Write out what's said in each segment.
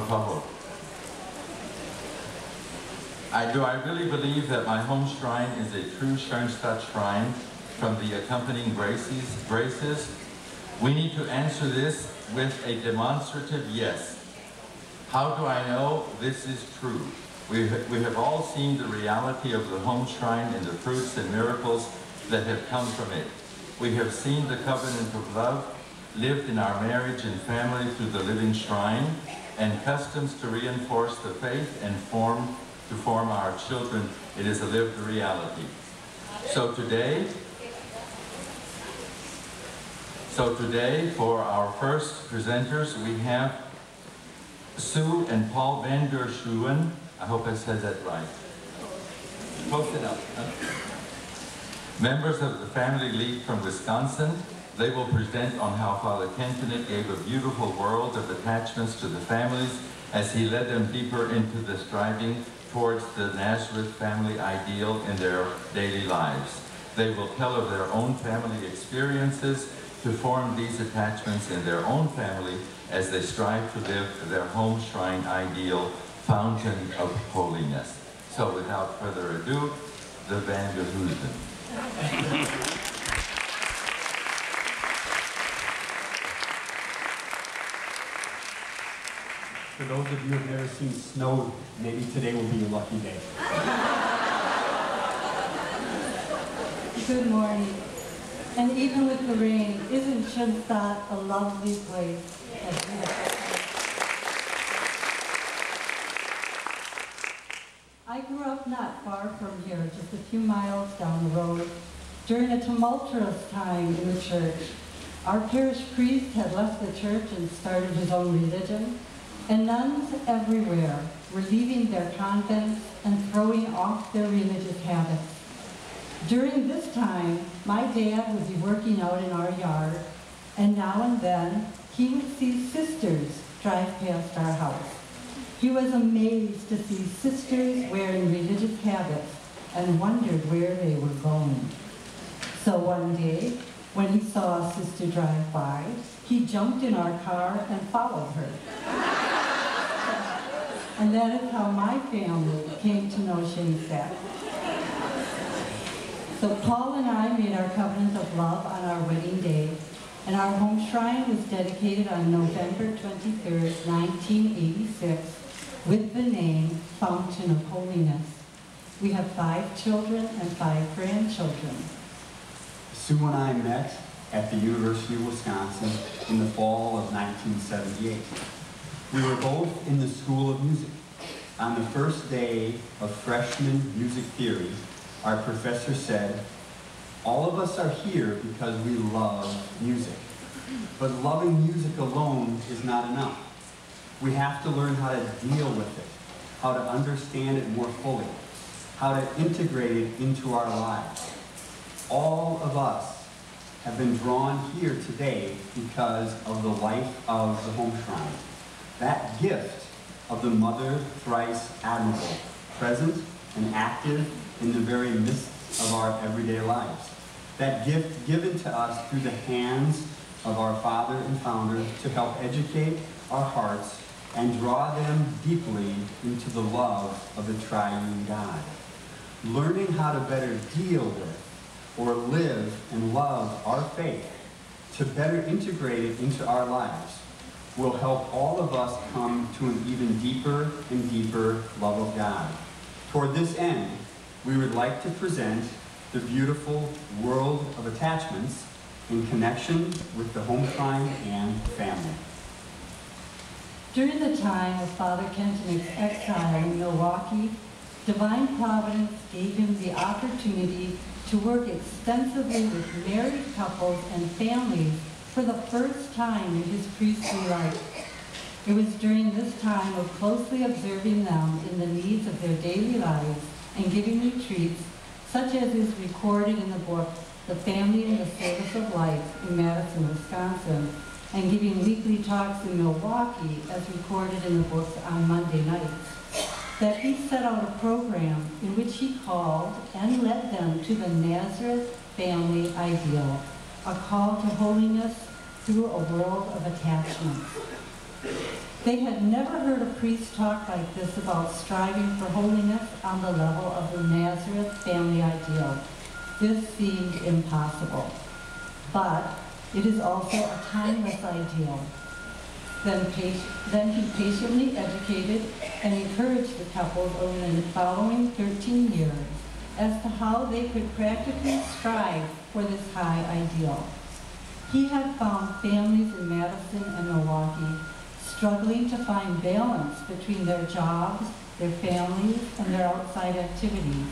I really believe that my home shrine is a true Schoenstatt shrine from the accompanying graces? We need to answer this with a demonstrative yes. How do I know this is true? We have all seen the reality of the home shrine and the fruits and miracles that have come from it. We have seen the covenant of love lived in our marriage and family through the living shrine, and customs to reinforce the faith and to form our children. It is a lived reality. So today, for our first presenters, we have Sue and Paul Vanderscheuren. I hope I said that right. Post it up. Huh? Members of the Family League from Wisconsin. They will present on how Father Kentenich gave a beautiful world of attachments to the families as he led them deeper into the striving towards the Nazaret family ideal in their daily lives. They will tell of their own family experiences to form these attachments in their own family as they strive to live their home shrine ideal, fountain of holiness. So without further ado, the Vanderscheuren. For those of you who have never seen snow, maybe today will be a lucky day. Good morning. And even with the rain, isn't Schoenstatt a lovely place? I grew up not far from here, just a few miles down the road, during a tumultuous time in the church. Our parish priest had left the church and started his own religion, and nuns everywhere were leaving their convents and throwing off their religious habits. During this time, my dad would be working out in our yard, and now and then he would see sisters drive past our house. He was amazed to see sisters wearing religious habits and wondered where they were going. So one day, when he saw a sister drive by, he jumped in our car and followed her. And that is how my family came to know Schoenstatt. So Paul and I made our covenant of love on our wedding day, and our home shrine was dedicated on November 23rd, 1986, with the name Fountain of Holiness. We have 5 children and 5 grandchildren. Sue and I met at the University of Wisconsin in the fall of 1978. We were both in the School of Music. On the first day of freshman music theory, our professor said, "All of us are here because we love music. But loving music alone is not enough. We have to learn how to deal with it, how to understand it more fully, how to integrate it into our lives. All of us have been drawn here today because of the life of the home shrine. That gift of the Mother thrice admirable, present and active in the very midst of our everyday lives. That gift given to us through the hands of our Father and Founder to help educate our hearts and draw them deeply into the love of the triune God. Learning how to better deal with or live and love our faith, to better integrate it into our lives, will help all of us come to an even deeper and deeper love of God. Toward this end, we would like to present the beautiful world of attachments in connection with the home shrine and family. During the time of Father Kentenich's exile in Milwaukee, Divine Providence gave him the opportunity to work extensively with married couples and families for the first time in his priestly life. It was during this time of closely observing them in the needs of their daily lives and giving retreats, such as is recorded in the book, The Family in the Service of Life in Madison, Wisconsin, and giving weekly talks in Milwaukee as recorded in the books on Monday nights, that he set out a program in which he called and led them to the Nazaret Family ideal, a call to holiness through a world of attachments. They had never heard a priest talk like this about striving for holiness on the level of the Nazaret family ideal. This seemed impossible. But it is also a timeless ideal. Then he patiently educated and encouraged the couples over the following 13 years as to how they could practically strive for this high ideal. He had found families in Madison and Milwaukee struggling to find balance between their jobs, their families, and their outside activities.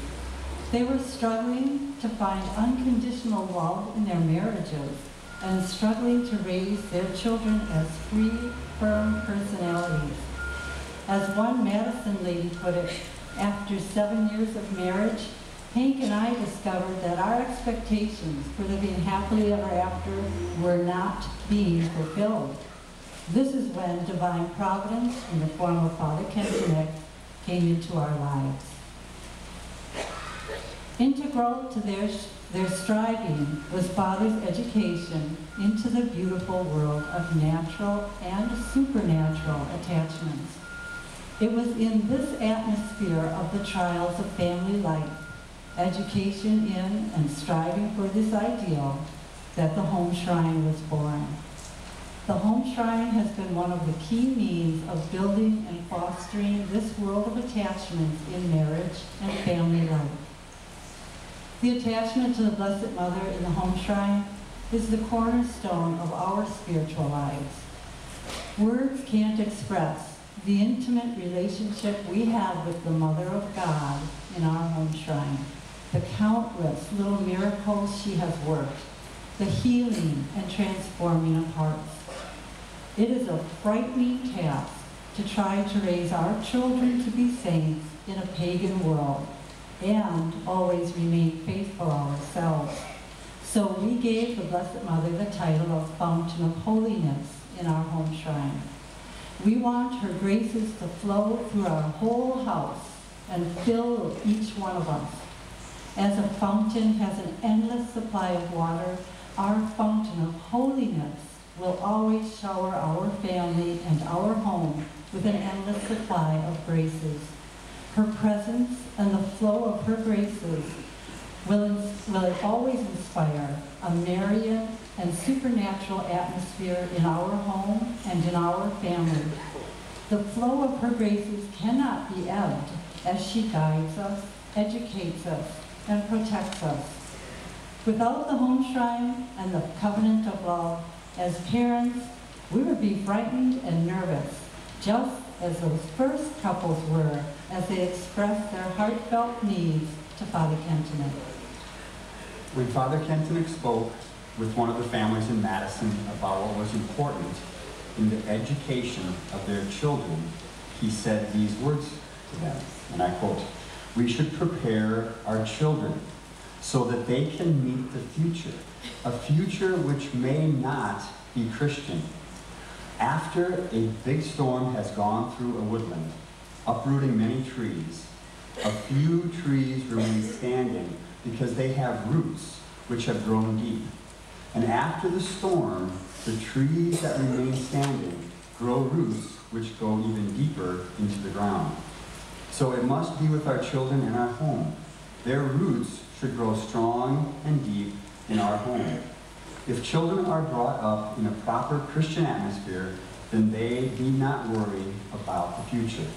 They were struggling to find unconditional love in their marriages and struggling to raise their children as free, firm personalities. As one Madison lady put it, after 7 years of marriage, Hank and I discovered that our expectations for living happily ever after were not being fulfilled. This is when divine providence in the form of Father Kentenich came into our lives. Integral to their striving was Father's education into the beautiful world of natural and supernatural attachments. It was in this atmosphere of the trials of family life, education in and striving for this ideal, that the Homeshrine was born. The Homeshrine has been one of the key means of building and fostering this world of attachments in marriage and family life. The attachment to the Blessed Mother in the Homeshrine is the cornerstone of our spiritual lives. Words can't express the intimate relationship we have with the Mother of God in our Homeshrine, the countless little miracles she has worked, the healing and transforming of hearts. It is a frightening task to try to raise our children to be saints in a pagan world and always remain faithful ourselves. So we gave the Blessed Mother the title of Fountain of Holiness in our Homeshrine. We want her graces to flow through our whole house and fill each one of us. As a fountain has an endless supply of water, our fountain of holiness will always shower our family and our home with an endless supply of graces. Her presence and the flow of her graces will always inspire a Marian and supernatural atmosphere in our home and in our family. The flow of her graces cannot be ebbed as she guides us, educates us, and protects us. Without the Homeshrine and the covenant of love, as parents, we would be frightened and nervous, just as those first couples were as they expressed their heartfelt needs to Father Kentenich. When Father Kentenich spoke with one of the families in Madison about what was important in the education of their children, he said these words to them, and I quote, "We should prepare our children so that they can meet the future, a future which may not be Christian. After a big storm has gone through a woodland, uprooting many trees, a few trees remain standing because they have roots which have grown deep. And after the storm, the trees that remain standing grow roots which go even deeper into the ground. So it must be with our children in our home. Their roots should grow strong and deep in our home. If children are brought up in a proper Christian atmosphere, then they need not worry about the future.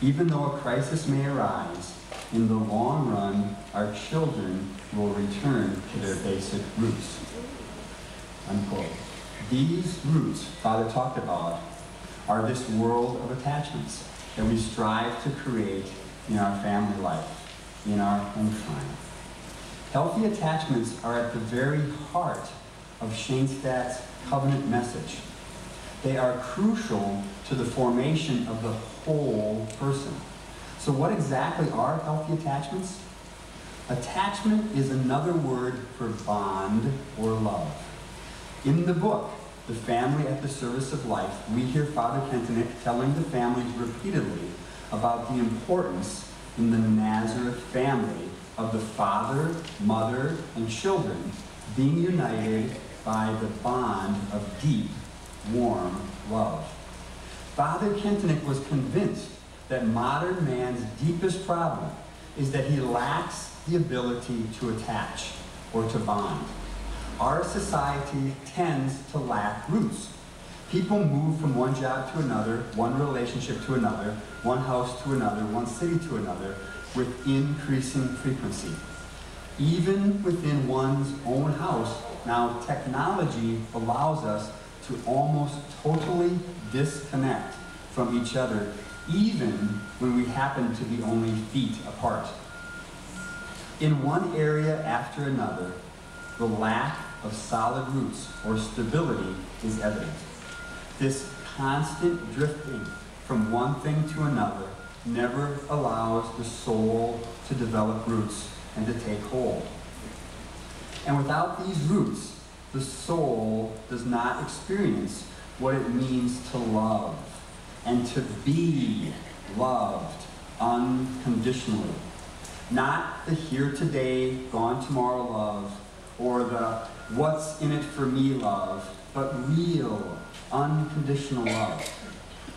Even though a crisis may arise, in the long run, our children will return to their basic roots." Unquote. These roots Father talked about are this world of attachments that we strive to create in our family life, in our Homeshrine. Healthy attachments are at the very heart of Schoenstatt's covenant message. They are crucial to the formation of the whole person. So what exactly are healthy attachments? Attachment is another word for bond or love. In the book, The Family at the Service of Life, we hear Father Kentenich telling the families repeatedly about the importance in the Nazaret family of the father, mother, and children being united by the bond of deep, warm love. Father Kentenich was convinced that modern man's deepest problem is that he lacks the ability to attach or to bond. Our society tends to lack roots. People move from one job to another, one relationship to another, one house to another, one city to another, with increasing frequency. Even within one's own house, now technology allows us to almost totally disconnect from each other, even when we happen to be only feet apart. In one area after another, the lack of solid roots or stability is evident. This constant drifting from one thing to another never allows the soul to develop roots and to take hold. And without these roots, the soul does not experience what it means to love and to be loved unconditionally. Not the here today, gone tomorrow love, or the what's in it for me love, but real, unconditional love.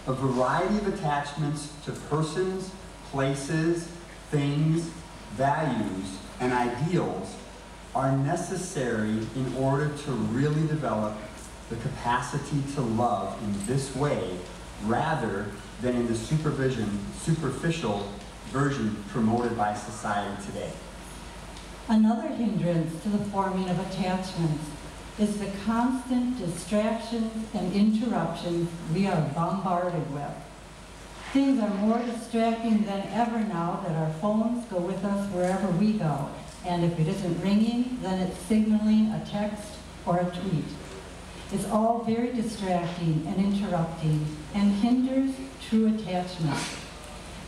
A variety of attachments to persons, places, things, values, and ideals are necessary in order to really develop the capacity to love in this way, rather than in the superficial version promoted by society today. Another hindrance to the forming of attachments is the constant distractions and interruptions we are bombarded with. Things are more distracting than ever now that our phones go with us wherever we go. And if it isn't ringing, then it's signaling a text or a tweet. It's all very distracting and interrupting and hinders true attachment.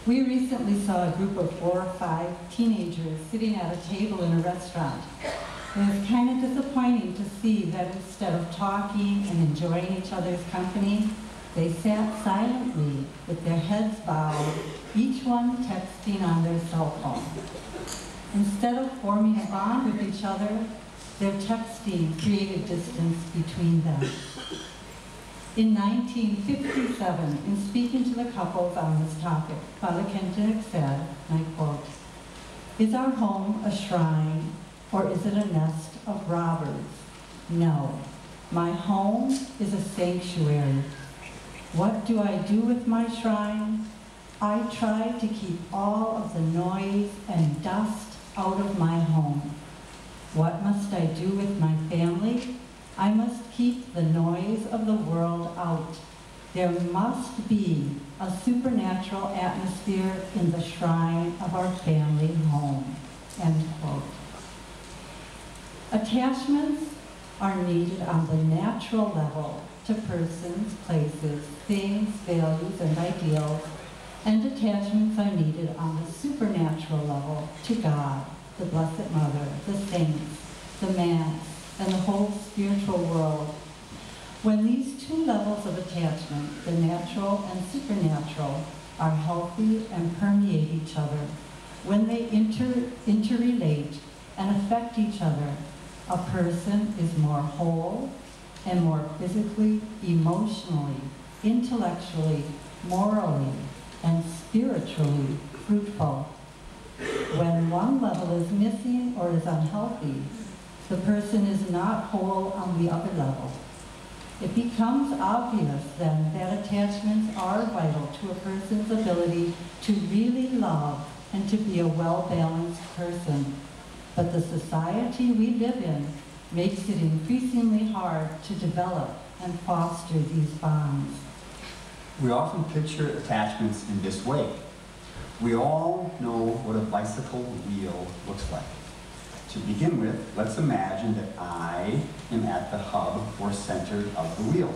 We recently saw a group of 4 or 5 teenagers sitting at a table in a restaurant. It was kind of disappointing to see that instead of talking and enjoying each other's company, they sat silently with their heads bowed, each one texting on their cell phone. Instead of forming a bond with each other, their texting created distance between them. In 1957, in speaking to the couples on this topic, Father Kentenich said, and I quote, "Is our home a shrine or is it a nest of robbers? No, my home is a sanctuary. What do I do with my shrine? I try to keep all of the noise and dust out of my home. What must I do with my family? I must keep the noise of the world out. There must be a supernatural atmosphere in the shrine of our family home." End quote. Attachments are needed on the natural level to persons, places, things, values, and ideals, and attachments are needed on the supernatural level to God, the Blessed Mother, the saints, the Mass, and the whole spiritual world. When these two levels of attachment, the natural and supernatural, are healthy and permeate each other, when they interrelate and affect each other, a person is more whole and more physically, emotionally, intellectually, morally, and spiritually fruitful. When one level is missing or is unhealthy, the person is not whole on the other level. It becomes obvious then that attachments are vital to a person's ability to really love and to be a well-balanced person. But the society we live in makes it increasingly hard to develop and foster these bonds. We often picture attachments in this way. We all know what a bicycle wheel looks like. To begin with, let's imagine that I am at the hub or center of the wheel.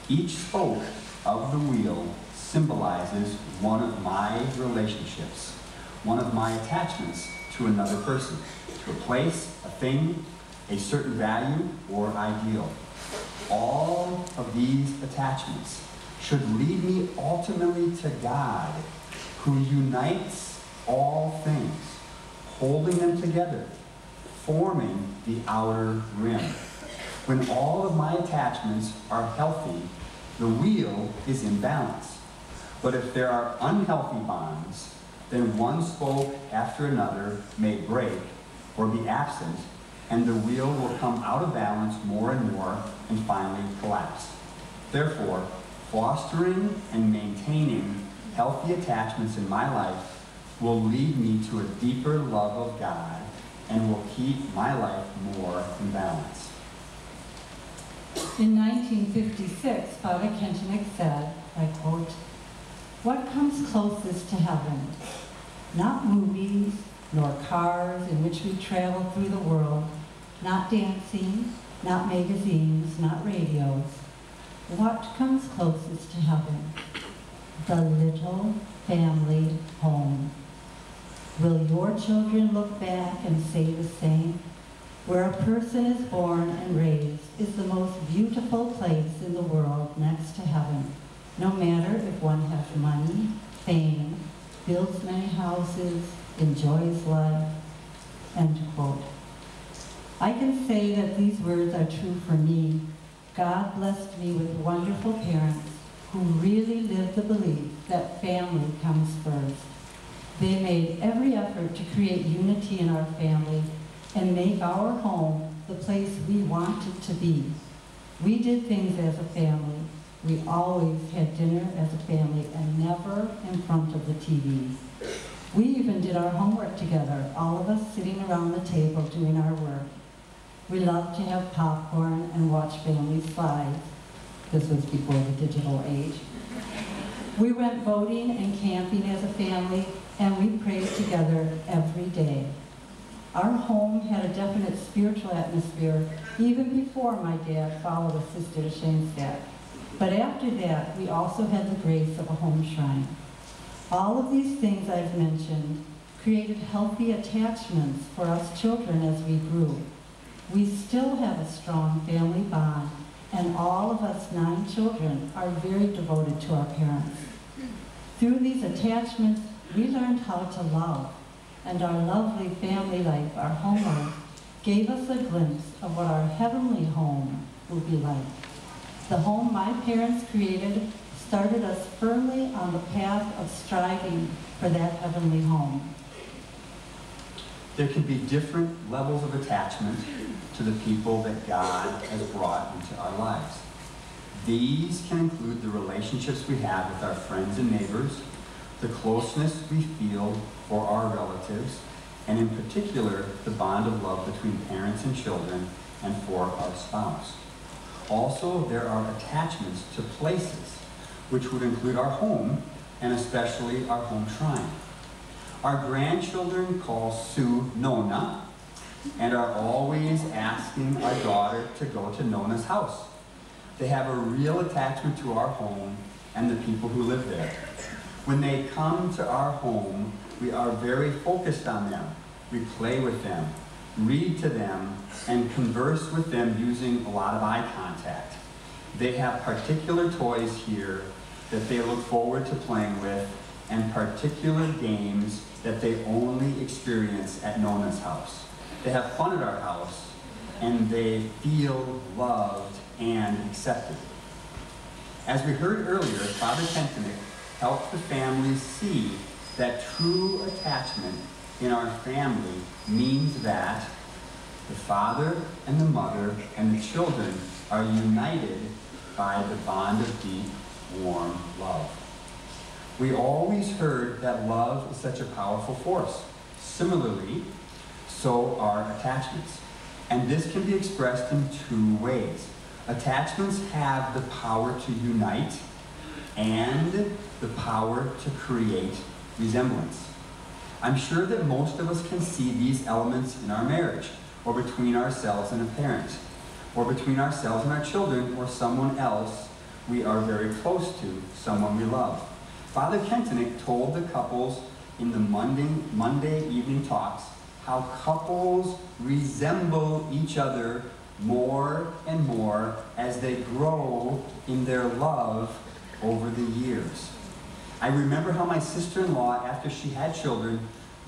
Each spoke of the wheel symbolizes one of my relationships, one of my attachments to another person, to a place, a thing, a certain value or ideal. All of these attachments should lead me ultimately to God, who unites all things, holding them together, forming the outer rim. When all of my attachments are healthy, The wheel is in balance. But if there are unhealthy bonds, then one spoke after another may break or be absent, and the wheel will come out of balance more and more and finally collapse. Therefore, fostering and maintaining healthy attachments in my life will lead me to a deeper love of God and will keep my life more in balance. In 1956, Father Kentenich said, I quote, "What comes closest to heaven? Not movies, nor cars in which we travel through the world, not dancing, not magazines, not radios. What comes closest to heaven? The little family home. Will your children look back and say the same? Where a person is born and raised is the most beautiful place in the world next to heaven, no matter if one has money, fame, builds many houses, enjoys life," end quote. I can say that these words are true for me. God blessed me with wonderful parents who really lived the belief that family comes first. They made every effort to create unity in our family and make our home the place we wanted to be. We did things as a family. We always had dinner as a family and never in front of the TV. We even did our homework together, all of us sitting around the table doing our work. We loved to have popcorn and watch family slides. This was before the digital age. We went boating and camping as a family, and we prayed together every day. Our home had a definite spiritual atmosphere even before my dad followed a sister to Schoenstatt. But after that, we also had the grace of a Homeshrine. All of these things I've mentioned created healthy attachments for us children as we grew. We still have a strong family bond, and all of us 9 children are very devoted to our parents. Through these attachments, we learned how to love, and our lovely family life, our home life, gave us a glimpse of what our heavenly home will be like. The home my parents created started us firmly on the path of striving for that heavenly home. There can be different levels of attachment to the people that God has brought into our lives. These can include the relationships we have with our friends and neighbors, the closeness we feel for our relatives, and in particular, the bond of love between parents and children and for our spouse. Also, there are attachments to places, which would include our home, and especially our home shrine. Our grandchildren call Sue Nona, and are always asking our daughter to go to Nona's house. They have a real attachment to our home and the people who live there. When they come to our home, we are very focused on them. We play with them, read to them, and converse with them using a lot of eye contact. They have particular toys here that they look forward to playing with, and particular games that they only experience at Nona's house. They have fun at our house, and they feel loved and accepted. As we heard earlier, Father Kentenich helped the families see that true attachment in our family means that the father and the mother and the children are united by the bond of deep, warm love. We always heard that love is such a powerful force. Similarly, so are attachments. And this can be expressed in 2 ways. Attachments have the power to unite and the power to create resemblance. I'm sure that most of us can see these elements in our marriage, or between ourselves and a parent, or between ourselves and our children, or someone else we are very close to, someone we love. Father Kentenich told the couples in the Monday evening talks how couples resemble each other more and more as they grow in their love over the years. I remember how my sister-in-law, after she had children,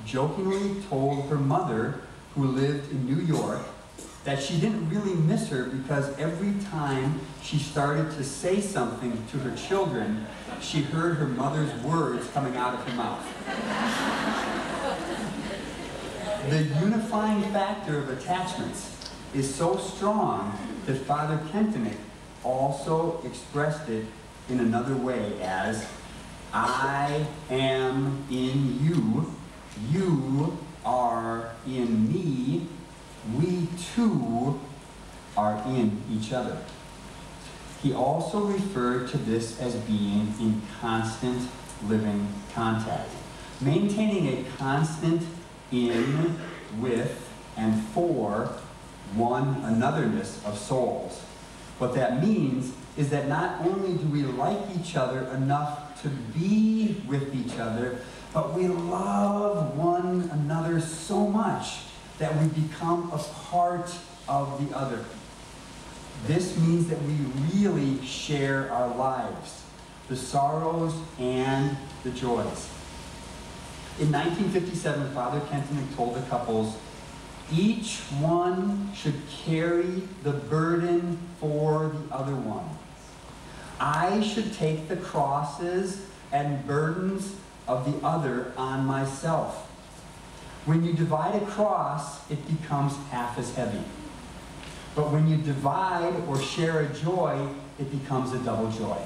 jokingly told her mother, who lived in New York, that she didn't really miss her because every time she started to say something to her children, she heard her mother's words coming out of her mouth. The unifying factor of attachments is so strong that Father Kentenich also expressed it in another way as, I am in you, you are in me, we too are in each other. He also referred to this as being in constant living contact, maintaining a constant in, with, and for one anotherness of souls. What that means is that not only do we like each other enough to be with each other, but we love one another so much that we become a part of the other. This means that we really share our lives, the sorrows and the joys. In 1957, Father Kentenich told the couples, each one should carry the burden for the other one. I should take the crosses and burdens of the other on myself. When you divide a cross, it becomes half as heavy. But when you divide or share a joy, it becomes a double joy.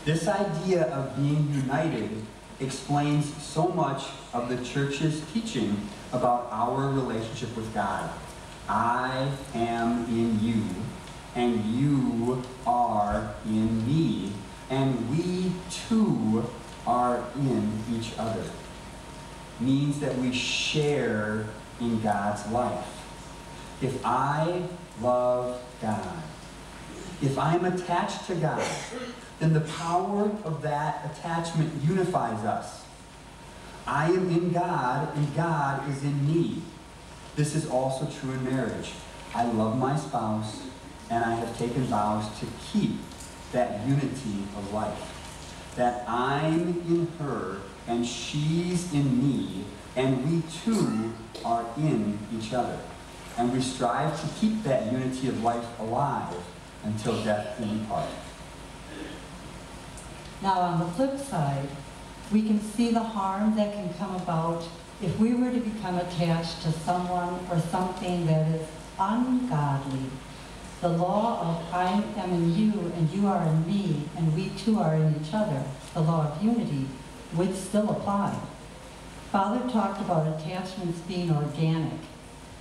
This idea of being united explains so much of the church's teaching about our relationship with God. I am in you, and you are in me, and we too are in each other. Means that we share in God's life. If I love God, if I'm attached to God, then the power of that attachment unifies us. I am in God, and God is in me. This is also true in marriage. I love my spouse, and I have taken vows to keep that unity of life. That I'm in her, and she's in me, and we too are in each other. And we strive to keep that unity of life alive until death do we part. Now on the flip side, we can see the harm that can come about if we were to become attached to someone or something that is ungodly. The law of I am in you and you are in me and we too are in each other, the law of unity, would still apply. Father talked about attachments being organic.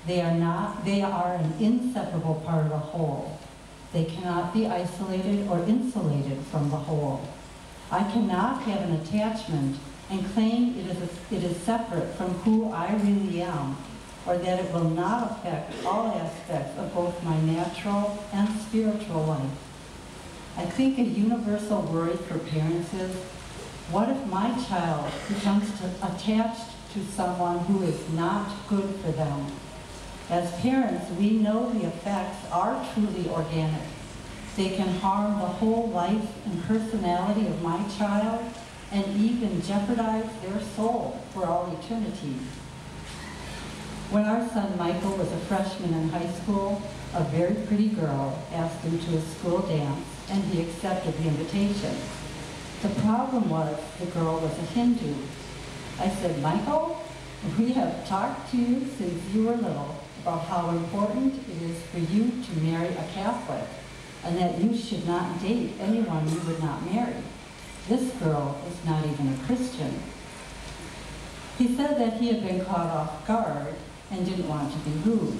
They are an inseparable part of the whole. They cannot be isolated or insulated from the whole. I cannot have an attachment and claim it is separate from who I really am, or that it will not affect all aspects of both my natural and spiritual life. I think a universal worry for parents is, what if my child becomes attached to someone who is not good for them? As parents, we know the effects are truly organic. They can harm the whole life and personality of my child and even jeopardize their soul for all eternity. When our son Michael was a freshman in high school, a very pretty girl asked him to a school dance, and he accepted the invitation. The problem was the girl was a Hindu. I said, Michael, we have talked to you since you were little about how important it is for you to marry a Catholic, and that you should not date anyone you would not marry. This girl is not even a Christian. He said that he had been caught off guard and didn't want to be rude.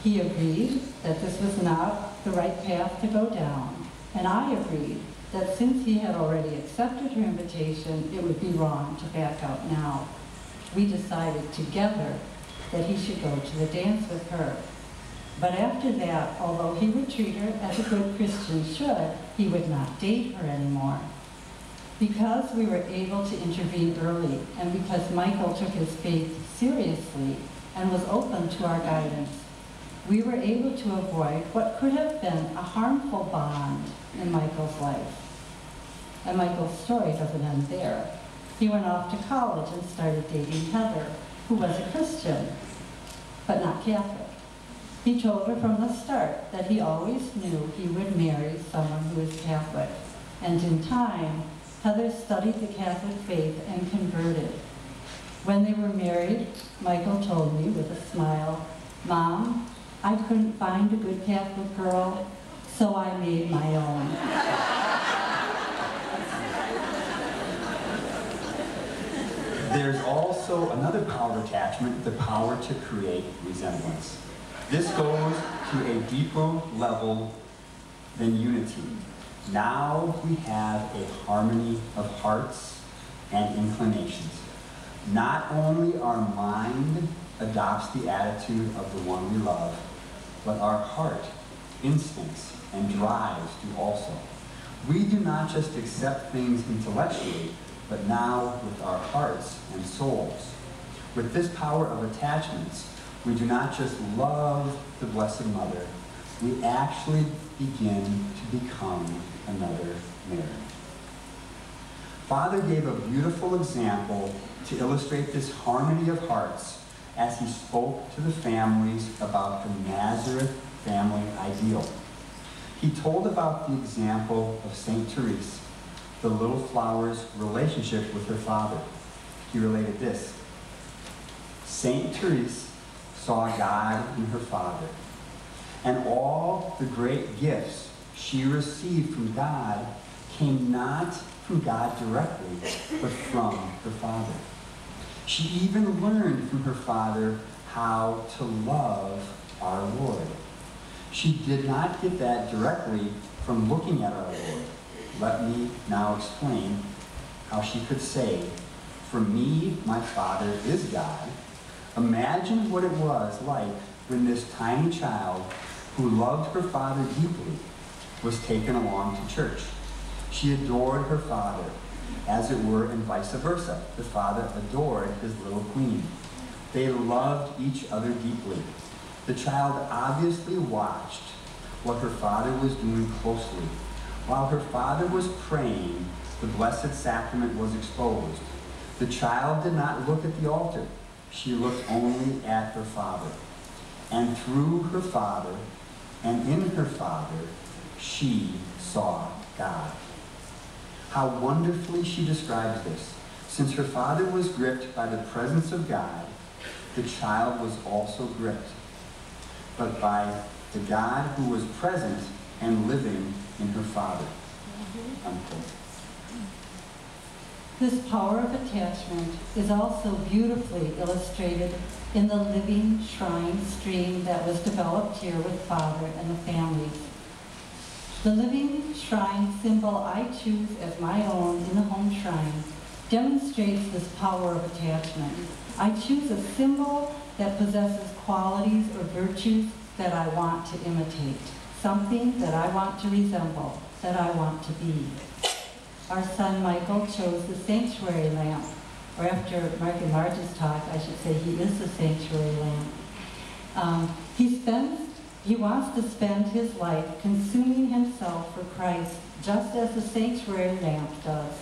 He agreed that this was not the right path to go down, and I agreed that since he had already accepted her invitation, it would be wrong to back out now. We decided together that he should go to the dance with her. But after that, although he would treat her as a good Christian should, he would not date her anymore. Because we were able to intervene early, and because Michael took his faith seriously and was open to our guidance, we were able to avoid what could have been a harmful bond in Michael's life. And Michael's story doesn't end there. He went off to college and started dating Heather, who was a Christian. but not Catholic. He told her from the start that he always knew he would marry someone who was Catholic. And in time, Heather studied the Catholic faith and converted. When they were married, Michael told me with a smile, "Mom, I couldn't find a good Catholic girl, so I made my own." There's also another power of attachment, the power to create resemblance. This goes to a deeper level than unity. Now we have a harmony of hearts and inclinations. Not only our mind adopts the attitude of the one we love, but our heart, instincts, and drives do also. We do not just accept things intellectually, but now with our hearts and souls. With this power of attachments, we do not just love the Blessed Mother, we actually begin to become another Mary. Father gave a beautiful example to illustrate this harmony of hearts as he spoke to the families about the Nazaret family ideal. He told about the example of St. Therese, the little flower's relationship with her father. He related this: St. Therese saw God in her father, and all the great gifts she received from God came not from God directly, but from her father. She even learned from her father how to love our Lord. She did not get that directly from looking at our Lord. Let me now explain how she could say, "For me, my Father is God." Imagine what it was like when this tiny child, who loved her father deeply, was taken along to church. She adored her father, as it were, and vice versa. The father adored his little queen. They loved each other deeply. The child obviously watched what her father was doing closely. While her father was praying, the Blessed Sacrament was exposed. The child did not look at the altar. She looked only at her father. And through her father, and in her father, she saw God. How wonderfully she describes this. Since her father was gripped by the presence of God, the child was also gripped, but by the God who was present and living in her father. Unquote. This power of attachment is also beautifully illustrated in the living shrine stream that was developed here with Father and the families. The living shrine symbol I choose as my own in the Homeshrine demonstrates this power of attachment. I choose a symbol that possesses qualities or virtues that I want to imitate, something that I want to resemble, that I want to be. Our son Michael chose the sanctuary lamp, or after Mark and Marge's talk, I should say he is the sanctuary lamp. He wants to spend his life consuming himself for Christ, just as the sanctuary lamp does.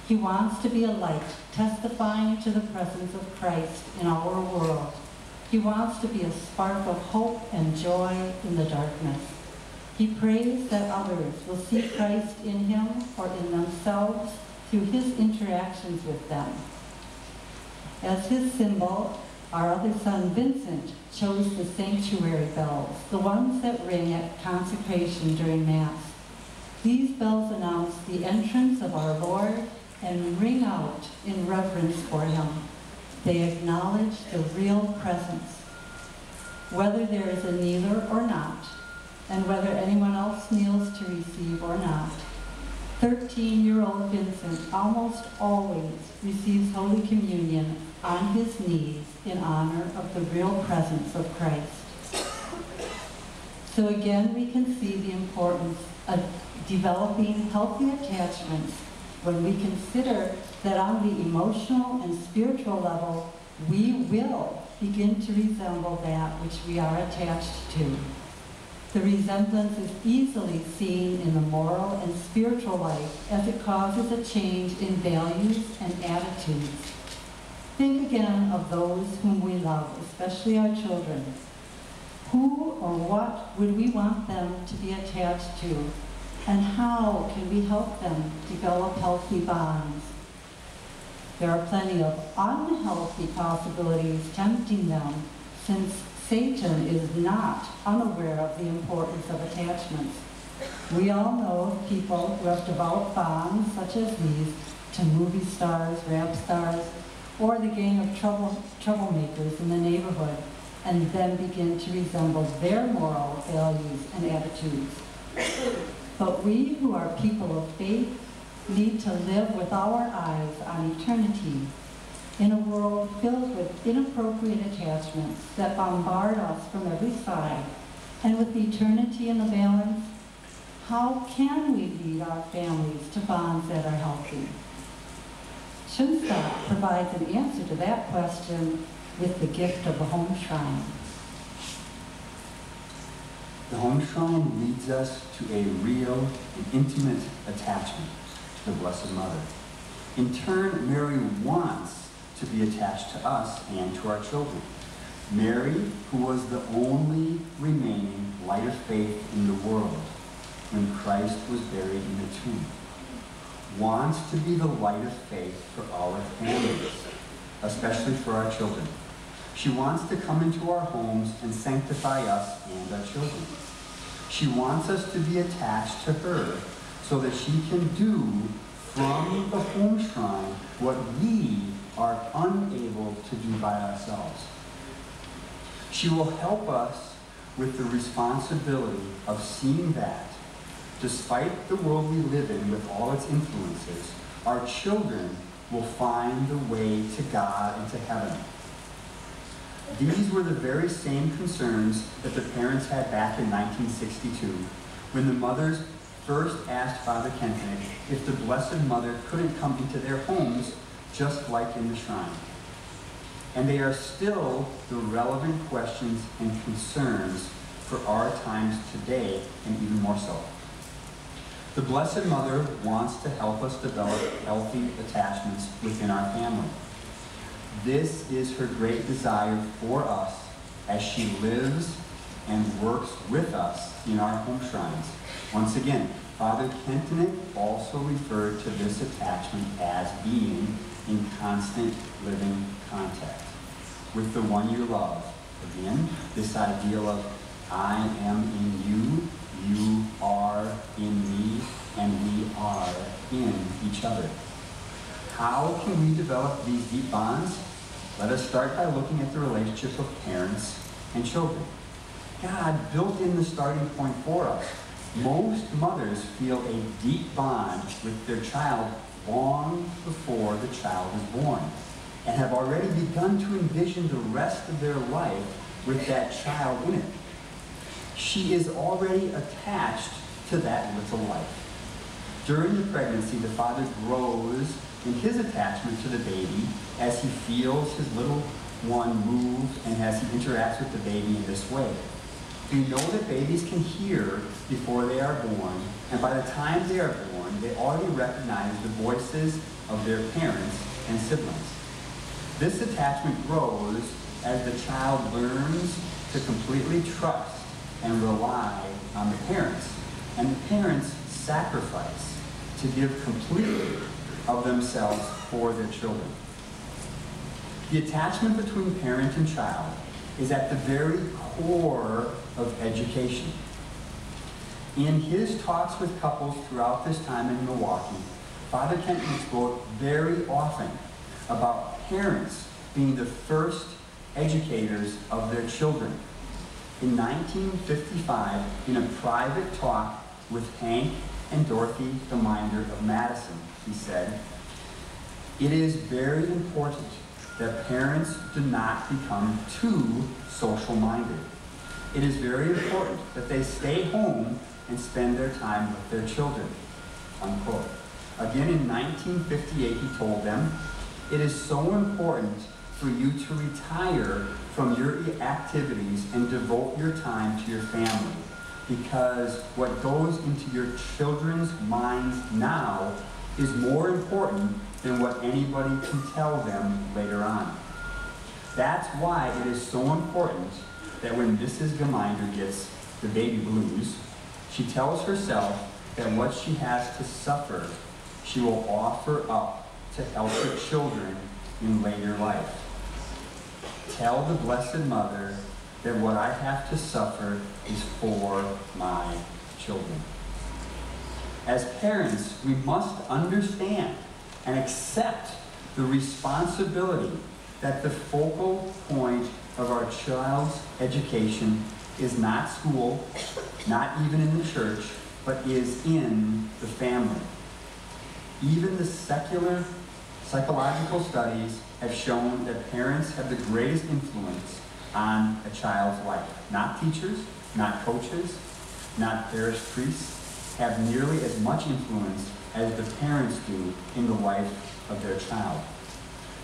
He wants to be a light, testifying to the presence of Christ in our world. He wants to be a spark of hope and joy in the darkness. He prays that others will see Christ in him or in themselves through his interactions with them. As his symbol, our other son Vincent chose the sanctuary bells, the ones that ring at consecration during Mass. These bells announce the entrance of our Lord and ring out in reverence for him. They acknowledge the real presence, whether there is a kneeler or not, and whether anyone else kneels to receive or not. 13-year-old Vincent almost always receives Holy Communion on his knees in honor of the real presence of Christ. So again, we can see the importance of developing healthy attachments when we consider that on the emotional and spiritual level, we will begin to resemble that which we are attached to. The resemblance is easily seen in the moral and spiritual life as it causes a change in values and attitudes. Think again of those whom we love, especially our children. Who or what would we want them to be attached to, and how can we help them develop healthy bonds? There are plenty of unhealthy possibilities tempting them, since Satan is not unaware of the importance of attachments. We all know of people who have developed bonds such as these to movie stars, rap stars, or the gang of troublemakers in the neighborhood, and then begin to resemble their moral values and attitudes. But we who are people of faith need to live with our eyes on eternity in a world filled with inappropriate attachments that bombard us from every side. And with eternity in the balance, how can we lead our families to bonds that are healthy? Schoenstatt provides an answer to that question with the gift of the Homeshrine. The Homeshrine leads us to a real and intimate attachment to the Blessed Mother. In turn, Mary wants to be attached to us and to our children. Mary, who was the only remaining light of faith in the world when Christ was buried in the tomb, wants to be the light of faith for our families, especially for our children. She wants to come into our homes and sanctify us and our children. She wants us to be attached to her so that she can do from the Homeshrine what we are unable to do by ourselves. She will help us with the responsibility of seeing that, despite the world we live in with all its influences, our children will find the way to God and to heaven. These were the very same concerns that the parents had back in 1962, when the mothers first asked Father Kentenich if the Blessed Mother couldn't come into their homes just like in the shrine. And they are still the relevant questions and concerns for our times today, and even more so. The Blessed Mother wants to help us develop healthy attachments within our family. This is her great desire for us as she lives and works with us in our home shrines. Once again, Father Kentenich also referred to this attachment as being in constant living contact with the one you love. Again, this ideal of I am in you, you are in me, and we are in each other. How can we develop these deep bonds? Let us start by looking at the relationship of parents and children. God built in the starting point for us. Most mothers feel a deep bond with their child long before the child is born, and have already begun to envision the rest of their life with that child in it. She is already attached to that little life. During the pregnancy, the father grows in his attachment to the baby as he feels his little one move and as he interacts with the baby in this way. We know that babies can hear before they are born, and by the time they are born, they already recognize the voices of their parents and siblings. This attachment grows as the child learns to completely trust and rely on the parents, and the parents sacrifice to give completely of themselves for their children. The attachment between parent and child is at the very core of education. In his talks with couples throughout this time in Milwaukee, Father Kentenich spoke very often about parents being the first educators of their children. In 1955, in a private talk with Hank and Dorothy the Minder of Madison, he said, "It is very important that parents do not become too social-minded. It is very important that they stay home and spend their time with their children," unquote. Again, in 1958, he told them, "It is so important for you to retire from your activities and devote your time to your family, because what goes into your children's minds now is more important than what anybody can tell them later on. That's why it is so important that when Mrs. Geminder gets the baby blues, she tells herself that what she has to suffer, she will offer up to help her children in later life. Tell the Blessed Mother that what I have to suffer is for my children. As parents, we must understand and accept the responsibility that the focal point of our child's education is not school, not even in the church, but is in the family. Even the secular psychological studies have shown that parents have the greatest influence on a child's life. Not teachers, not coaches, not parish priests have nearly as much influence as the parents do in the life of their child.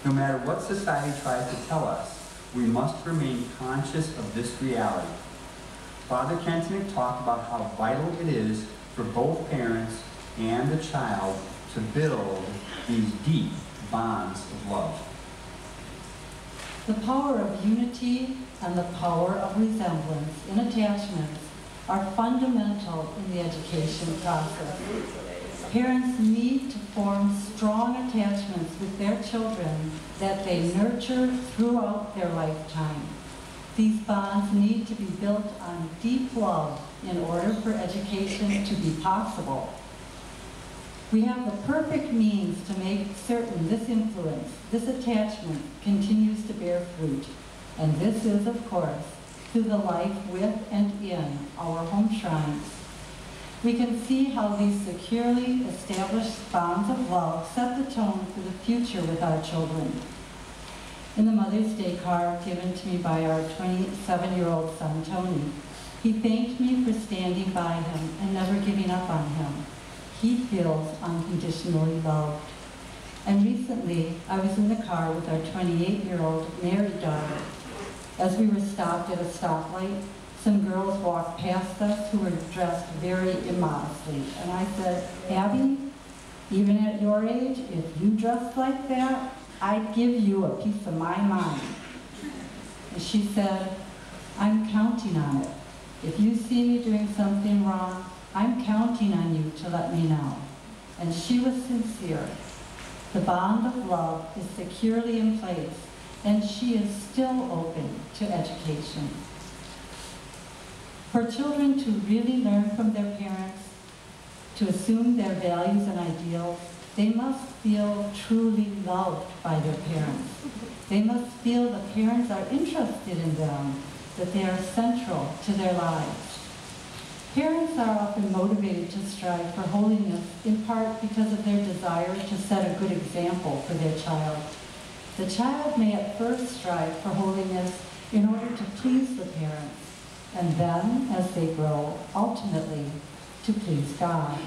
No matter what society tries to tell us, we must remain conscious of this reality. Father Kentenich talked about how vital it is for both parents and the child to build these deep bonds of love. The power of unity and the power of resemblance in attachments are fundamental in the education process. Parents need to form strong attachments with their children that they nurture throughout their lifetime. These bonds need to be built on deep love in order for education to be possible. We have the perfect means to make certain this influence, this attachment, continues to bear fruit. And this is, of course, through the life with and in our home shrines. We can see how these securely established bonds of love set the tone for the future with our children. In the Mother's Day card given to me by our 27-year-old son, Tony, he thanked me for standing by him and never giving up on him. He feels unconditionally loved. And recently, I was in the car with our 28-year-old married daughter. As we were stopped at a stoplight, some girls walked past us who were dressed very immodestly. And I said, Abby, even at your age, if you dress like that, I'd give you a piece of my mind. And she said, I'm counting on it. If you see me doing something wrong, I'm counting on you to let me know. And she was sincere. The bond of love is securely in place, and she is still open to education. For children to really learn from their parents, to assume their values and ideals, they must feel truly loved by their parents. They must feel the parents are interested in them, that they are central to their lives. Parents are often motivated to strive for holiness, in part because of their desire to set a good example for their child. The child may at first strive for holiness in order to please the parents, and then, as they grow, ultimately, to please God.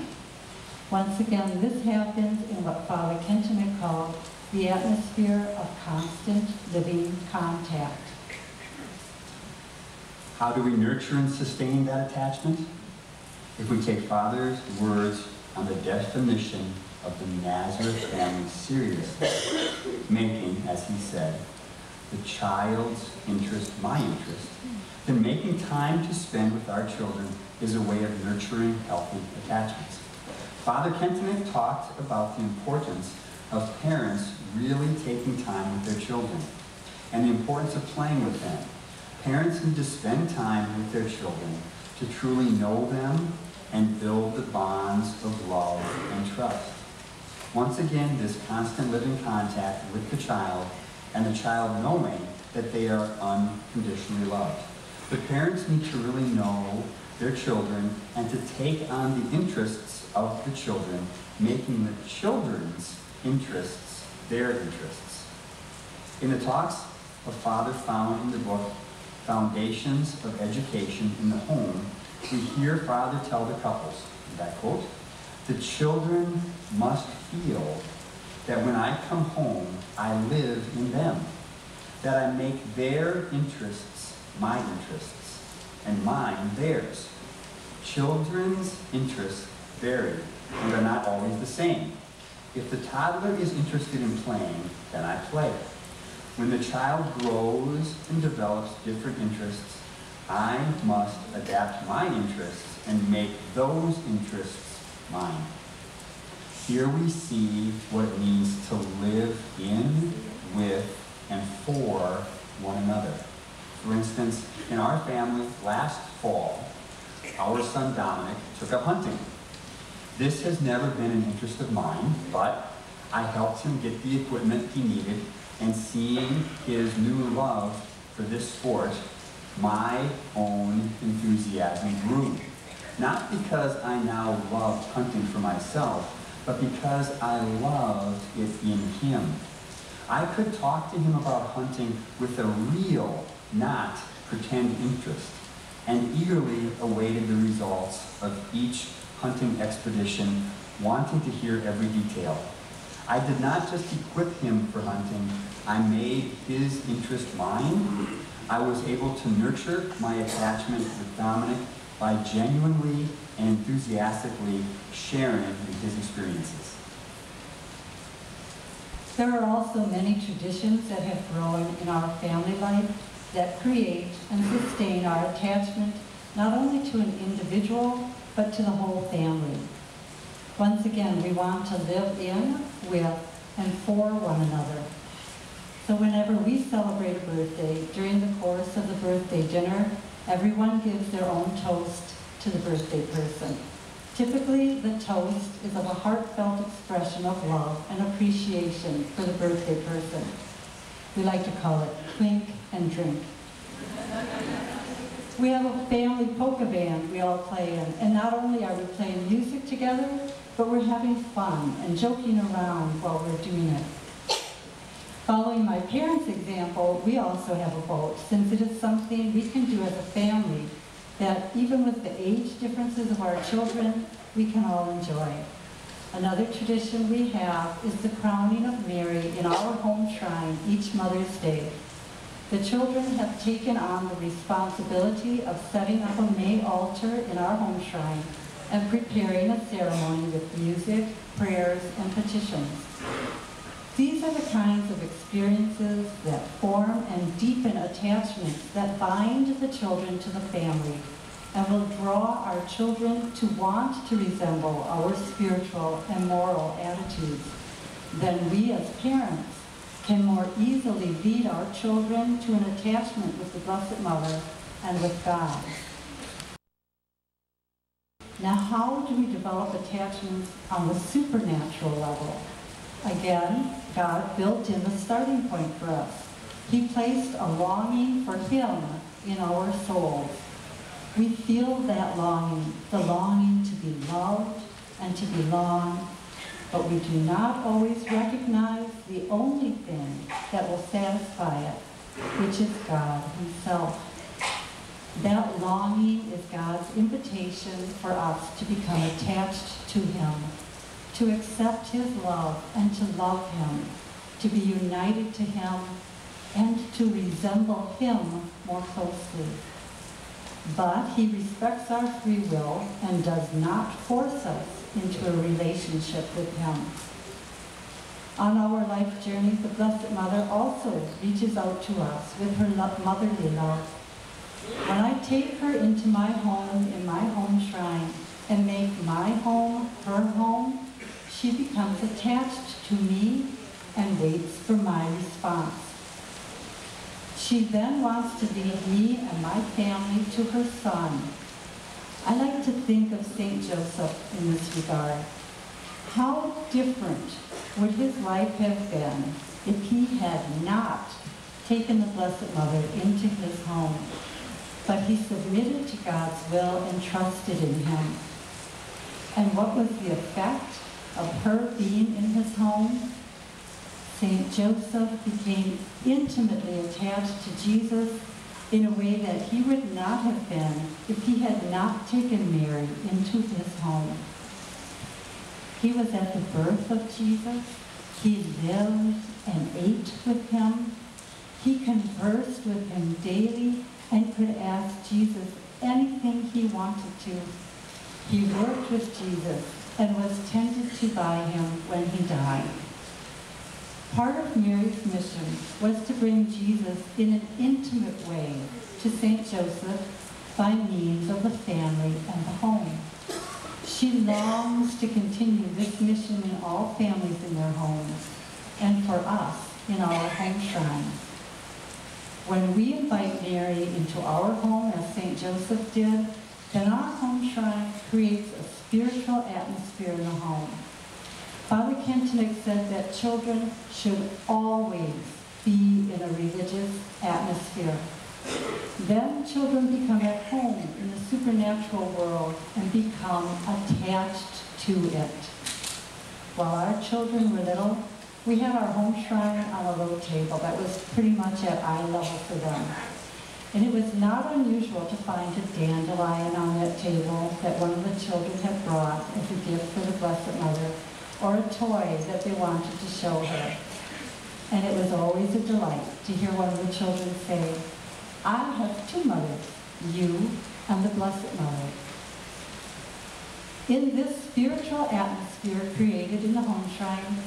Once again, this happens in what Father Kentenich called the atmosphere of constant living contact. How do we nurture and sustain that attachment? If we take Father's words on the definition of the Nazaret family seriously, making, as he said, the child's interest my interest, then making time to spend with our children is a way of nurturing healthy attachments. Father Kentenich talked about the importance of parents really taking time with their children and the importance of playing with them. Parents need to spend time with their children to truly know them and build the bonds of love and trust. Once again, this constant living contact with the child and the child knowing that they are unconditionally loved. But parents need to really know their children and to take on the interests of the children, making the children's interests their interests. In the talks of Father found in the book, Foundations of Education in the Home, we hear Father tell the couples, and I quote, the children must feel that when I come home, I live in them, that I make their interests my interests, and mine theirs. Children's interests vary and are not always the same. If the toddler is interested in playing, then I play. When the child grows and develops different interests, I must adapt my interests and make those interests mine. Here we see what it means to live in, with, and for one another. For instance, in our family last fall, our son Dominic took up hunting. This has never been an interest of mine, but I helped him get the equipment he needed, and seeing his new love for this sport, my own enthusiasm grew. Not because I now loved hunting for myself, but because I loved it in him. I could talk to him about hunting with a real, not pretend interest, and eagerly awaited the results of each hunting expedition, wanting to hear every detail. I did not just equip him for hunting, I made his interest mine. I was able to nurture my attachment with Dominic by genuinely and enthusiastically sharing in his experiences. There are also many traditions that have grown in our family life that create and sustain our attachment not only to an individual, but to the whole family. Once again, we want to live in, with, and for one another. So whenever we celebrate a birthday, during the course of the birthday dinner, everyone gives their own toast to the birthday person. Typically, the toast is of a heartfelt expression of love and appreciation for the birthday person. We like to call it clink and drink. We have a family polka band we all play in, and not only are we playing music together, but we're having fun and joking around while we're doing it. Following my parents' example, we also have a boat, since it is something we can do as a family that even with the age differences of our children, we can all enjoy. Another tradition we have is the crowning of Mary in our home shrine each Mother's Day. The children have taken on the responsibility of setting up a May altar in our home shrine and preparing a ceremony with music, prayers, and petitions. These are the kinds of experiences that form and deepen attachments that bind the children to the family and will draw our children to want to resemble our spiritual and moral attitudes. Then we as parents can more easily lead our children to an attachment with the Blessed Mother and with God. Now, how do we develop attachments on the supernatural level? Again, God built in the starting point for us. He placed a longing for Him in our souls. We feel that longing, the longing to be loved and to belong, but we do not always recognize the only thing that will satisfy it, which is God Himself. That longing is God's invitation for us to become attached to Him, to accept His love and to love Him, to be united to Him, and to resemble Him more closely. But He respects our free will and does not force us into a relationship with Him. On our life journey, the Blessed Mother also reaches out to us with her motherly love. When I take her into my home in my home shrine and make my home her home, she becomes attached to me and waits for my response. She then wants to lead me and my family to her Son. I like to think of St. Joseph in this regard. How different would his life have been if he had not taken the Blessed Mother into his home, but he submitted to God's will and trusted in Him. And what was the effect of her being in his home? St. Joseph became intimately attached to Jesus in a way that he would not have been if he had not taken Mary into his home. He was at the birth of Jesus. He lived and ate with Him. He conversed with Him daily and could ask Jesus anything he wanted to. He worked with Jesus and was tended to by him when he died. Part of Mary's mission was to bring Jesus in an intimate way to St. Joseph by means of the family and the home. She longs to continue this mission in all families in their homes, and for us in our home shrine. When we invite Mary into our home, as St. Joseph did, then our home shrine creates a spiritual atmosphere in the home. Father Kentenich said that children should always be in a religious atmosphere. Then children become at home in the supernatural world and become attached to it. While our children were little, we had our home shrine on a low table that was pretty much at eye level for them. And it was not unusual to find a dandelion on that table that one of the children had brought as a gift for the Blessed Mother, or a toy that they wanted to show her. And it was always a delight to hear one of the children say, "I have two mothers, you and the Blessed Mother." In this spiritual atmosphere created in the home shrine,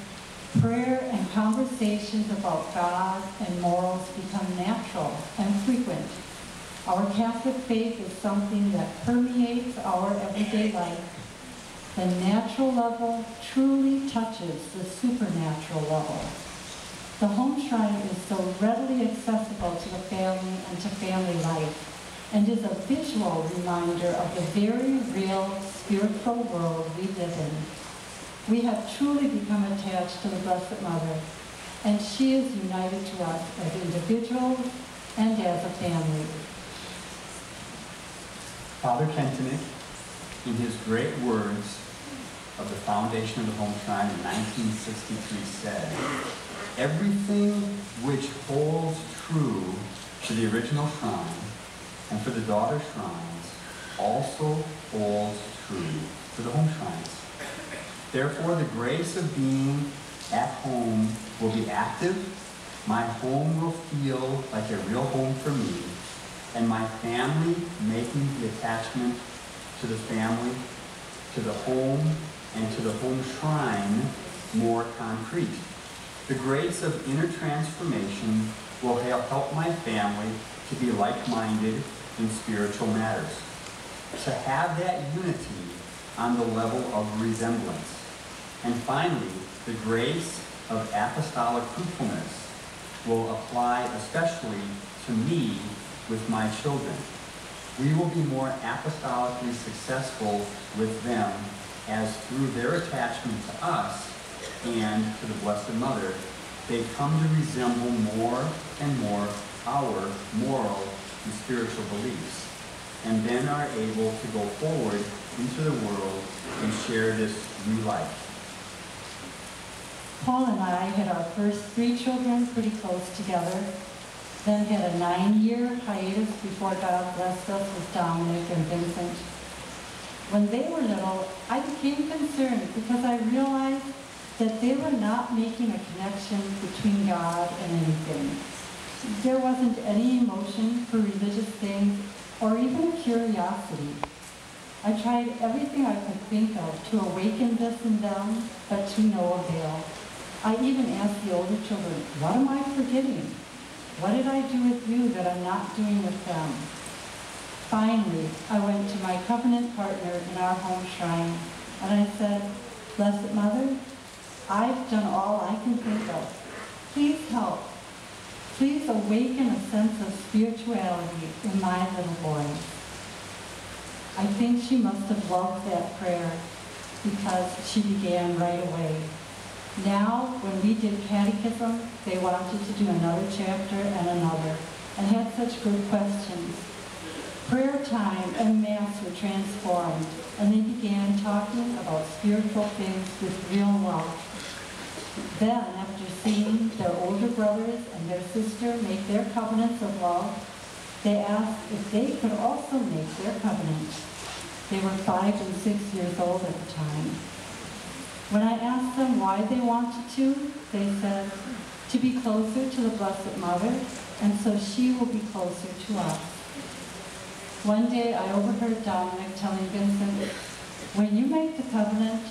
prayer and conversations about God and morals become natural and frequent. Our Catholic faith is something that permeates our everyday life. The natural level truly touches the supernatural level. The home shrine is so readily accessible to the family and to family life, and is a visual reminder of the very real spiritual world we live in. We have truly become attached to the Blessed Mother, and she is united to us as individuals and as a family. Father Kentenich, in his great words of the foundation of the home shrine in 1963, said, "Everything which holds true to the original shrine and for the daughter shrines also holds true for the home shrines. Therefore, the grace of being at home will be active, my home will feel like a real home for me, and my family making the attachment to the family, to the home, and to the home shrine more concrete. The grace of inner transformation will help my family to be like-minded in spiritual matters, to have that unity on the level of resemblance. And finally, the grace of apostolic fruitfulness will apply especially to me with my children. We will be more apostolically successful with them as through their attachment to us and to the Blessed Mother, they come to resemble more and more our moral and spiritual beliefs, and then are able to go forward into the world and share this new life." Paul and I had our first 3 children pretty close together, then had a 9-year hiatus before God blessed us with Dominic and Vincent. When they were little, I became concerned because I realized that they were not making a connection between God and anything. There wasn't any emotion for religious things or even curiosity. I tried everything I could think of to awaken this in them, but to no avail. I even asked the older children, "What am I forgetting? What did I do with you that I'm not doing with them?" Finally, I went to my covenant partner in our home shrine, and I said, "Blessed Mother, I've done all I can think of. Please help. Please awaken a sense of spirituality in my little boy." I think she must have loved that prayer because she began right away. Now, when we did catechism, they wanted to do another chapter and another, and had such good questions. Prayer time and Mass were transformed, and they began talking about spiritual things with real love. Then, after seeing their older brothers and their sister make their covenants of love, they asked if they could also make their covenants. They were 5 and 6 years old at the time. When I asked them why they wanted to, they said, "To be closer to the Blessed Mother, and so she will be closer to us." One day I overheard Dominic telling Vincent, "When you make the covenant,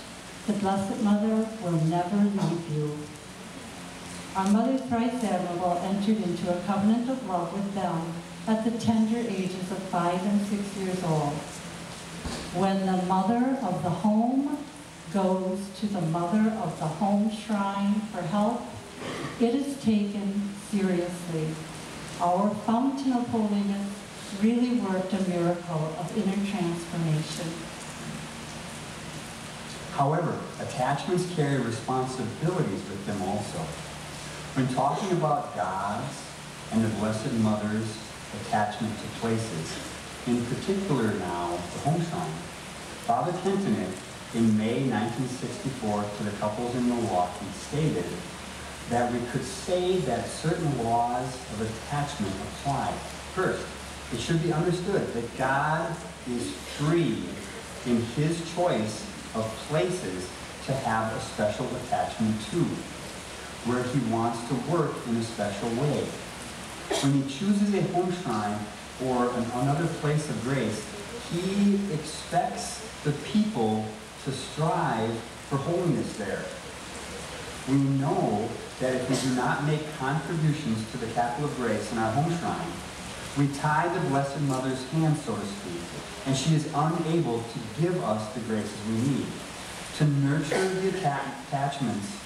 the Blessed Mother will never leave you. Our Mother Thrice Admirable entered into a covenant of love with them at the tender ages of 5 and 6 years old. When the mother of the home goes to the mother of the Homeshrine for help, it is taken seriously. Our fountain of holiness really worked a miracle of inner transformation. However, attachments carry responsibilities with them also. When talking about God's and the Blessed Mother's attachment to places, in particular now the Homeshrine, Father Kentenich in May 1964 to the couples in Milwaukee stated that we could say that certain laws of attachment apply. First, it should be understood that God is free in his choice of places to have a special attachment to, where he wants to work in a special way. When he chooses a home shrine or another place of grace, he expects the people to strive for holiness there. We know that if we do not make contributions to the capital of grace in our home shrine, we tie the Blessed Mother's hands, so to speak, and she is unable to give us the graces we need. To nurture the attachments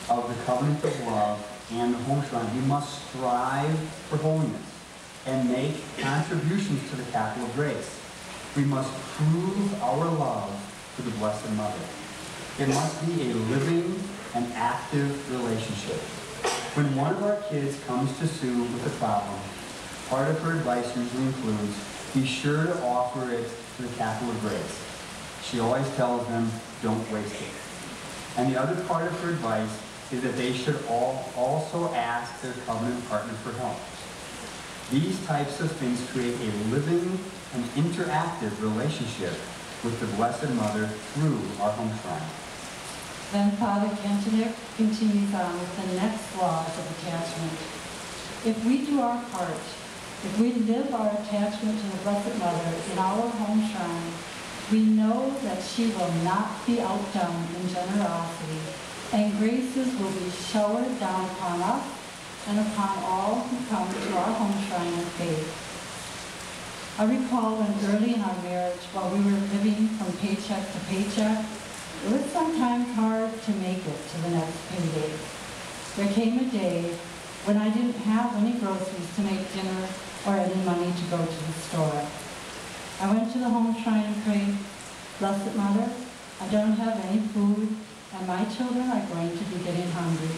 of the covenant of love and the home shrine, we must strive for holiness and make contributions to the capital of grace. We must prove our love to the Blessed Mother. It must be a living and active relationship. When one of our kids comes to Sue with a problem, part of her advice usually includes, be sure to offer it to the capital of grace. She always tells them, don't waste it. And the other part of her advice is that they should also ask their covenant partner for help. These types of things create a living and interactive relationship with the Blessed Mother through our home shrine. Then Father Kentenich continues on with the next laws of attachment. If we do our part, if we live our attachment to the Blessed Mother in our home shrine, we know that she will not be outdone in generosity, and graces will be showered down upon us and upon all who come to our home shrine in faith. I recall when early in our marriage, while we were living from paycheck to paycheck, it was sometimes hard to make it to the next payday. There came a day when I didn't have any groceries to make dinner or any money to go to the store. I went to the home shrine and prayed, Blessed Mother, I don't have any food, and my children are going to be getting hungry.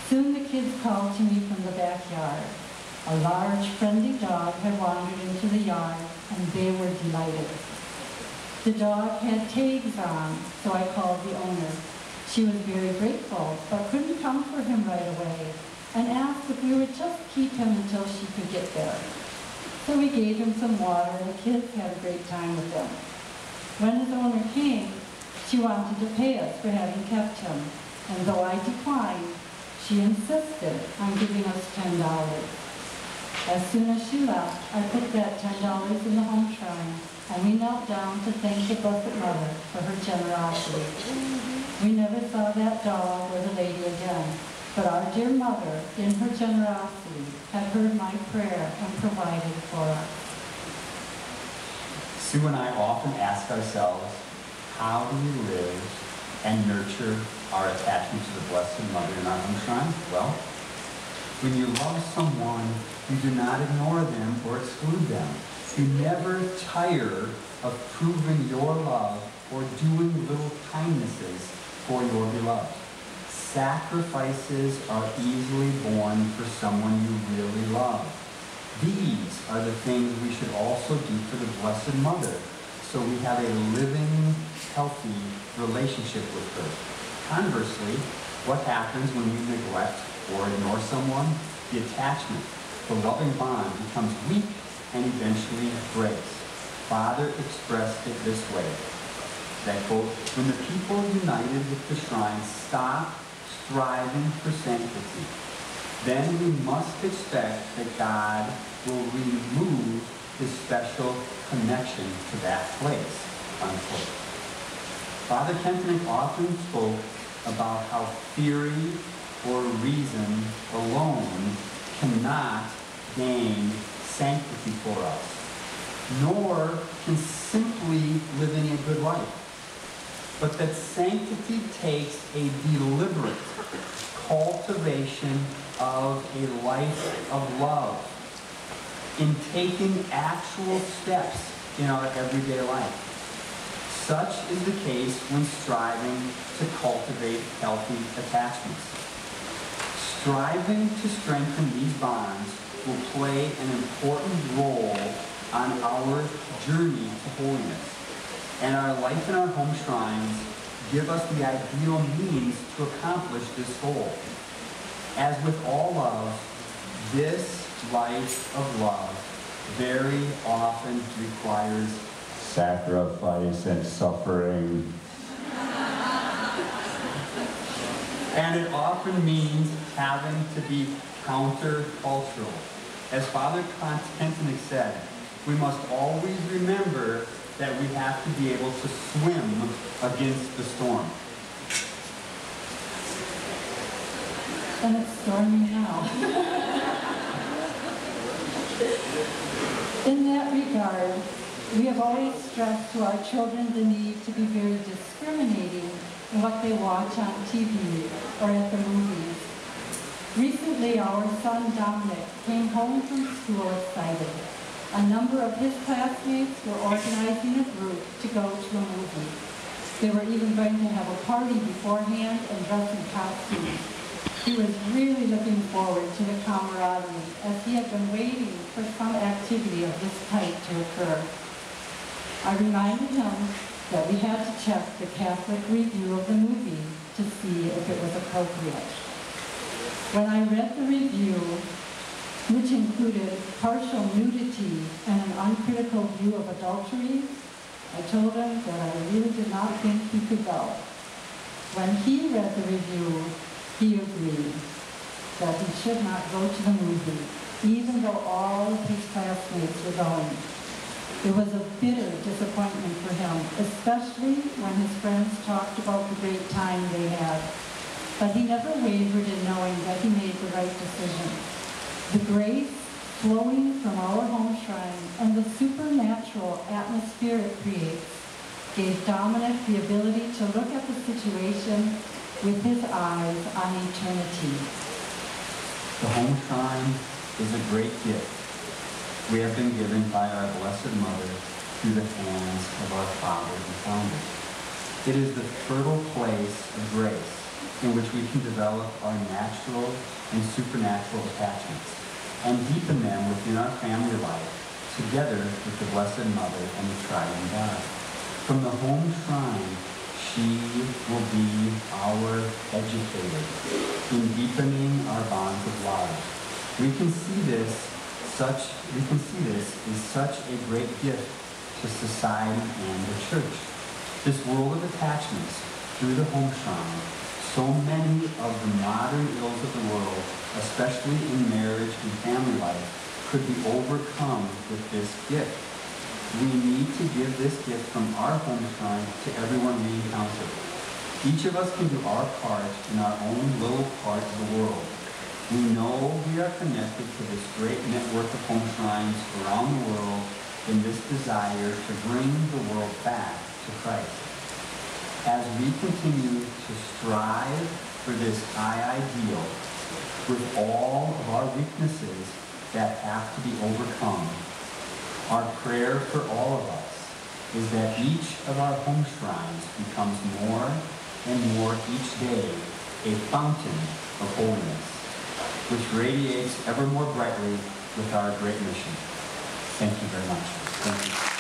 Soon the kids called to me from the backyard. A large, friendly dog had wandered into the yard, and they were delighted. The dog had tags on, so I called the owner. She was very grateful, but couldn't come for him right away, and asked if we would just keep him until she could get there. So we gave him some water, and the kids had a great time with him. When his owner came, she wanted to pay us for having kept him, and though I declined, she insisted on giving us $10. As soon as she left, I put that $10 in the home shrine, and we knelt down to thank the Blessed Mother for her generosity. We never saw that dog or the lady again, but our dear Mother, in her generosity, had heard my prayer and provided for us. Sue and I often ask ourselves, how do we live and nurture our attachment to the Blessed Mother in our home shrine? Well, when you love someone, you do not ignore them or exclude them. You never tire of proving your love or doing little kindnesses for your beloved. Sacrifices are easily borne for someone you really love. These are the things we should also do for the Blessed Mother, so we have a living, healthy relationship with her. Conversely, what happens when you neglect or ignore someone? The attachment, the loving bond becomes weak and eventually breaks. Father expressed it this way, that, quote, when the people united with the shrine stop striving for sanctity, then we must expect that God will remove his special connection to that place, unquote. Father Kentenich often spoke about how theory or reason alone cannot gain sanctity for us, nor can simply living a good life, but that sanctity takes a deliberate cultivation of a life of love, in taking actual steps in our everyday life. Such is the case when striving to cultivate healthy attachments. Striving to strengthen these bonds will play an important role on our journey to holiness. And our life in our home shrines give us the ideal means to accomplish this goal. As with all love, this life of love very often requires sacrifice and suffering. And it often means having to be counter-cultural. As Father Kentenich said, we must always remember that we have to be able to swim against the storm. And it's stormy now. In that regard, we have always stressed to our children the need to be very discriminating in what they watch on TV or at the movies. Recently, our son Dominic came home from school excited. A number of his classmates were organizing a group to go to a movie. They were even going to have a party beforehand and dress in costumes. He was really looking forward to the camaraderie, as he had been waiting for some activity of this type to occur. I reminded him that we had to check the Catholic review of the movie to see if it was appropriate. When I read the review, which included partial nudity and an uncritical view of adultery, I told him that I really did not think he could go. When he read the review, he agreed that he should not go to the movie, even though all of his classmates were going. It was a bitter disappointment for him, especially when his friends talked about the great time they had. But he never wavered in knowing that he made the right decision. The grace flowing from our home shrine and the supernatural atmosphere it creates gave Dominic the ability to look at the situation with his eyes on eternity. The home shrine is a great gift we have been given by our Blessed Mother through the hands of our fathers and founders. It is the fertile place of grace in which we can develop our natural and supernatural attachments and deepen them within our family life, together with the Blessed Mother and the Triune God. From the home shrine, she will be our educator in deepening our bonds of love. We can see this is such a great gift to society and the church. This world of attachments through the home shrine, so many of the modern ills of the world, especially in marriage and family life, could be overcome with this gift. We need to give this gift from our home shrine to everyone we encounter. Each of us can do our part in our own little part of the world. We know we are connected to this great network of home shrines around the world in this desire to bring the world back to Christ. As we continue to strive for this high ideal with all of our weaknesses that have to be overcome, our prayer for all of us is that each of our home shrines becomes more and more each day a fountain of holiness, which radiates ever more brightly with our great mission. Thank you very much. Thank you.